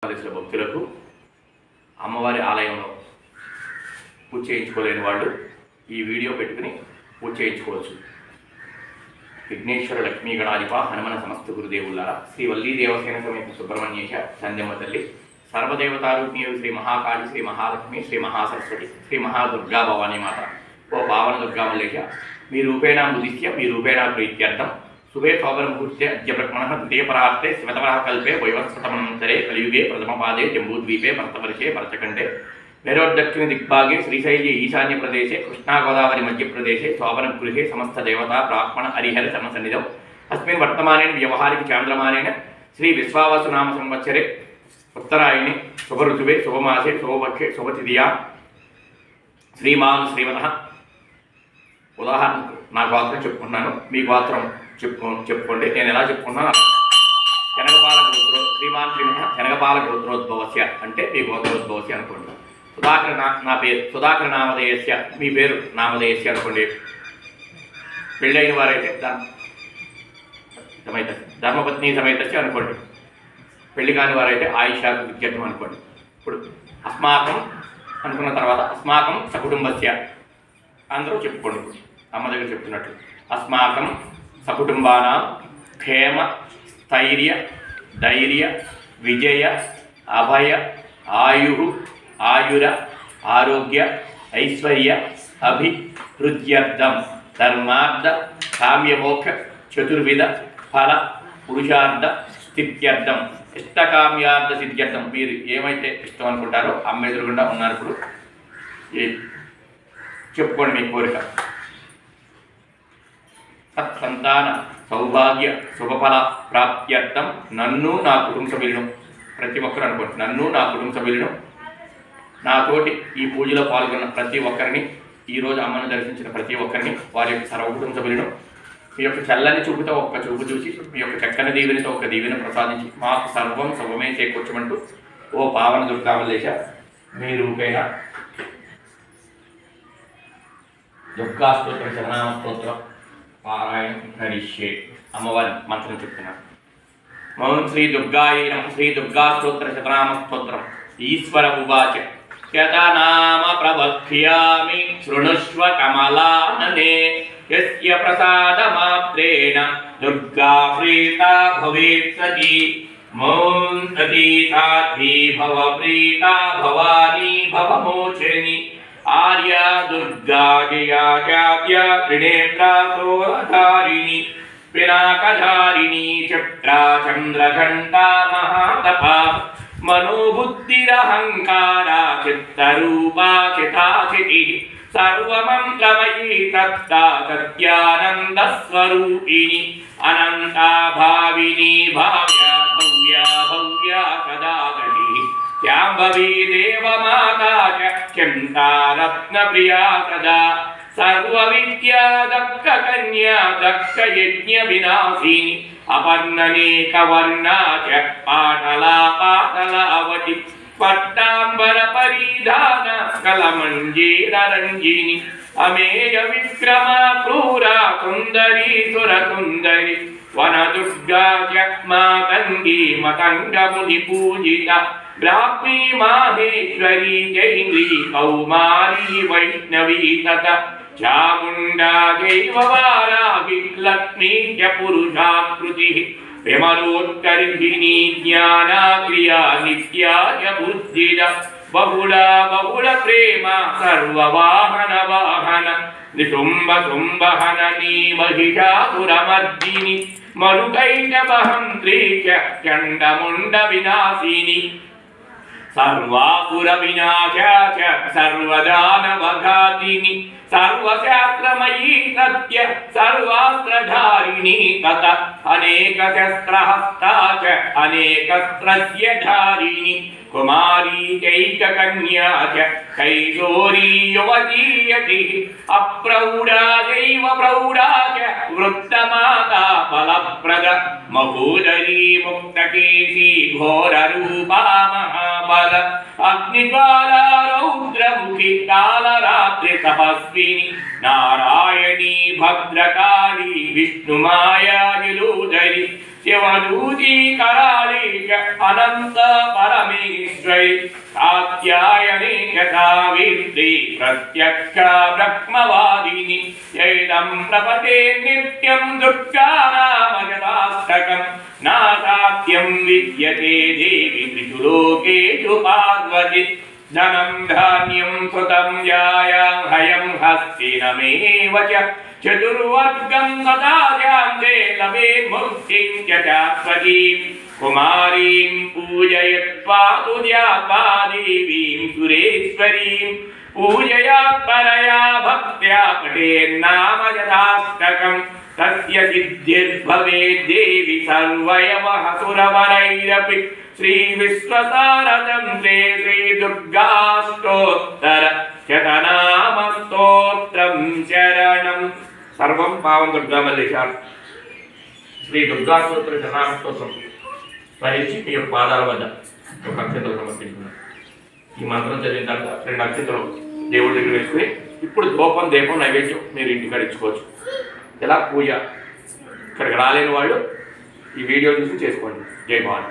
భక్తులకు అమ్మవారి ఆలయంలో పూజ చేయించుకోలేని వాళ్ళు ఈ వీడియో పెట్టుకుని పూజ చేయించుకోవచ్చు. విఘ్నేశ్వర లక్ష్మీ గణాధిప హనుమన సమస్త గురుదేవులారా, శ్రీ వల్లీ దేవసేన సమేత సుబ్రహ్మణ్యేశ చందమ్మ తల్లి, సర్వదేవతారూపిణి శ్రీ మహాకాళి, శ్రీ మహాలక్ష్మి, శ్రీ మహాసరస్వతి, శ్రీ మహాదుర్గా భవానీ మాత, ఓ పావన దుర్గా మల్లేశ, మీ రూపేణా ముదిశ్య మీ రూపేణా ప్రీత్యర్థం శుభే శోభనముహూర్తే అద్య బ్రహ్మణః ద్వితీయపరార్తే శివతమః కల్పే వైవస్వతమనంతరే కలియుగే ప్రథమపాదే జంబూద్వీపే భరతవర్షే భరతఖండే నైరోదక్షిణ దిగ్భాగే శ్రీశైల్య ఈశాన్య ప్రదేశే కృష్ణా గోదావరి మధ్యప్రదేశే శోభనగృహే సమస్త దేవతా బ్రాహ్మణ హరిహర సన్నసన్నిధౌ అస్మిన్ వర్తమానేన వ్యవహారిక చాంద్రమానేన శ్రీ విశ్వావసు నామ సంవత్సరే ఉత్తరాయణి శుభఋతువే శుభమాసే శుభపక్షే శుభతిథియా శ్రీమాన్ శ్రీమతః. ఉదాహరణకు నా గోత్రం చెప్పుకున్నాను, మీ గోత్రం చెప్పుకోండి. నేను ఎలా చెప్పుకున్నాను, శనగపాల గోత్రో శ్రీమాన్ శ్రీమత శనగపాల గోత్రోద్భవస్య అంటే మీ గోత్రోద్భవస్య అనుకోండి. సుధాకర్ నా పేరు సుధాకర్ నామధేయస్య మీ పేరు నామధేయస్య అనుకోండి. పెళ్ళైన వారైతే ధర్మపత్ని సమేతస్య అనుకోండి. పెళ్లి కాని వారైతే ఆయుష విద్యత్వం అనుకోండి. ఇప్పుడు అస్మాకం అనుకున్న తర్వాత అస్మాకం సకుటుంబస్య అందరూ చెప్పుకోండి. అమ్మ దగ్గర చెప్తున్నట్లు అస్మాకం సకుటుంబానాం క్షేమ స్థైర్య ధైర్య విజయ అభయ ఆయు ఆయుర ఆరోగ్య ఐశ్వర్య అభివృద్ధ్యర్థం ధర్మార్థ కామ్యమోక్ష చతుర్విధ ఫల పురుషార్థ స్థిత్యర్థం ఇష్టకామ్యార్థ సిద్ధ్యర్థం. మీరు ఏమైతే ఇష్టం అనుకుంటారో అమ్మ ఎదురుగుండా ఉన్నారు. ఇప్పుడు చెప్పుకోండి మీ కోరిక. సత్సంతాన సౌభాగ్య శుభఫల ప్రాప్త్యర్థం నన్ను నా కుటుంబ సభ్యులను, ప్రతి ఒక్కరు అనుకోండి, నన్ను నా కుటుంబ సభ్యులను, నాతోటి ఈ పూజలో పాల్గొన్న ప్రతి ఒక్కరిని, ఈరోజు అమ్మను దర్శించిన ప్రతి ఒక్కరిని, వారి యొక్క సర్వ కుటుంబ సభ్యులను మీ యొక్క చల్లని చూపుతో ఒక్క చూపు చూసి, మీ యొక్క చక్కని దీవెనితో ఒక దీవెన ప్రసాదించి మాకు సర్వం శుభమే చేకూర్చమంటూ ఓ పావన దుర్గా మల్లేశ మీ రూపేణ దుర్గా స్తోత్ర శరణామ స్తోత్రం పారాయణ కరిష్యే. అమ్మవారి మంత్రం చెప్తున్నారు. మౌన్ శ్రీ దుర్గాయై నమః. శ్రీ దుర్గా స్తోత్ర శతనామ స్తోత్రం. ఈశ్వర ఉవాచ శతనామ ప్రవక్ష్యామి శృణుష్వ కమలాననే యస్య ప్రసాదమాత్రేణ దుర్గా ప్రీతా భవేత్ సతి. మౌన్ సతీ సాధ్వీ భవ ప్రీతా భవానీ భవమోచని ఆర్యా దుర్గా జయా జాత్య త్రినేత్రా సోరధారిణి పినాకధారిణి చక్రా చంద్రఘంటా మహాతప మనోబుద్ధిరహంకారా చిత్తరూపా చితాచితి సర్వమంత్రమయీ తత్తా సత్యానందస్వరూపిణి అనంతా భావిని భావ్య భవ్యా భవ్యా సదాగతి శాంభవీ దేవమాతా చింతారత్న ప్రియా సదా సర్వవిద్యా దక్ష కన్యా దక్ష యజ్ఞ వినాశిని అపర్ణనేక వర్ణా చ పాటలా పాటలావతి పట్టాంబర పరిధాన కలమంజీర రంజిని అమేయ విక్రమ క్రూర సుందరీ సుర సుందరి వనదుర్గా చ మాతంగి మతంగ ముని పూజిత బ్రాహ్మీ మాహేశ్వరీ జైంద్రీ కౌమారీ వైష్ణవీ తత చాముండా జైవ వారాహి లక్ష్మీ చ పురుషాకృతి విమలోత్కర్షిణీ జ్ఞానా క్రియా నిత్యాయ బుద్ధిద బహుళ బహుళ ప్రేమ సర్వవాహన వాహన నిశుంభ శుంభహననీ మహిషాసురమర్దిని మరుకైటవహంత్రీ చ చండముండ వినాశిని సర్వాసుర వినాశా చ సర్వదానవఘాతిని సర్వశాస్త్రమయీ సత్య సర్వాస్త్రధారిణి తత అనేక శస్త్రహస్తా చ అనేకస్త్రస్య ధారిణి కుమారీ చైక కన్యా చ కైశోరీ యువతీ యతి అప్రౌఢా చైవ ప్రౌఢా చ వృత్తమాతా ఫలప్రద మహోదరీ ముక్తకేశీ ఘోరరూపా మహాబల అగ్నిజ్వాల రౌద్రముఖి కాలరాత్రి తపస్విని నారాయణీ భద్రకాళీ విష్ణుమాయాజులూదరి శివదూతీ కరాళీ అనంత పరమే परमेश्वरी कात्यायनी यथा विद्रि प्रत्यक्षा ब्रह्मवादिनी यैदं प्रपदे नित्यं दुर्गानामजताष्टकं नासात्यं विद्यते देवी त्रिषु लोकेषु पार्वती धनं धान्यं सुतं जायां हयं हस्तिनमेव च चतुर्वर्गं ददास्यान्ते लभे मुक्तिं च शाश्वतीं कुमारीं पूजयत्वा तुज्यात्वा देवीं सुरेश्वरीं पूजयात् परया भक्त्या पठेन्नामजताष्टकं तस्य सिद्धिर्भवेत् देवी सर्वयवः सुरवरैरपि श्री विश्वसारतन्त्रे श्री दुर्गाष्टोत्तर शतनाम स्तोत्रं शरणं सर्वं पावन दुर्गा मल्लेश्वर श्री दुर्गाष्टोत्तर शतनाम स्तोत्रं స్మరించి మీ యొక్క పాదాల వద్ద ఒక అక్షంతలు సమర్పించుకున్నాను. ఈ మంత్రం చదివిన తర్వాత 2 అక్షంతలు దేవుడి దగ్గర వేసుకుని ఇప్పుడు ధూపం దీపం నైవేద్యం మీరు ఇంటికాడ ఇచ్చుకోవచ్చు. ఇలా పూజ ఇక్కడికి రాలేని వాళ్ళు ఈ వీడియో చూసి చేసుకోండి. జై భవాని.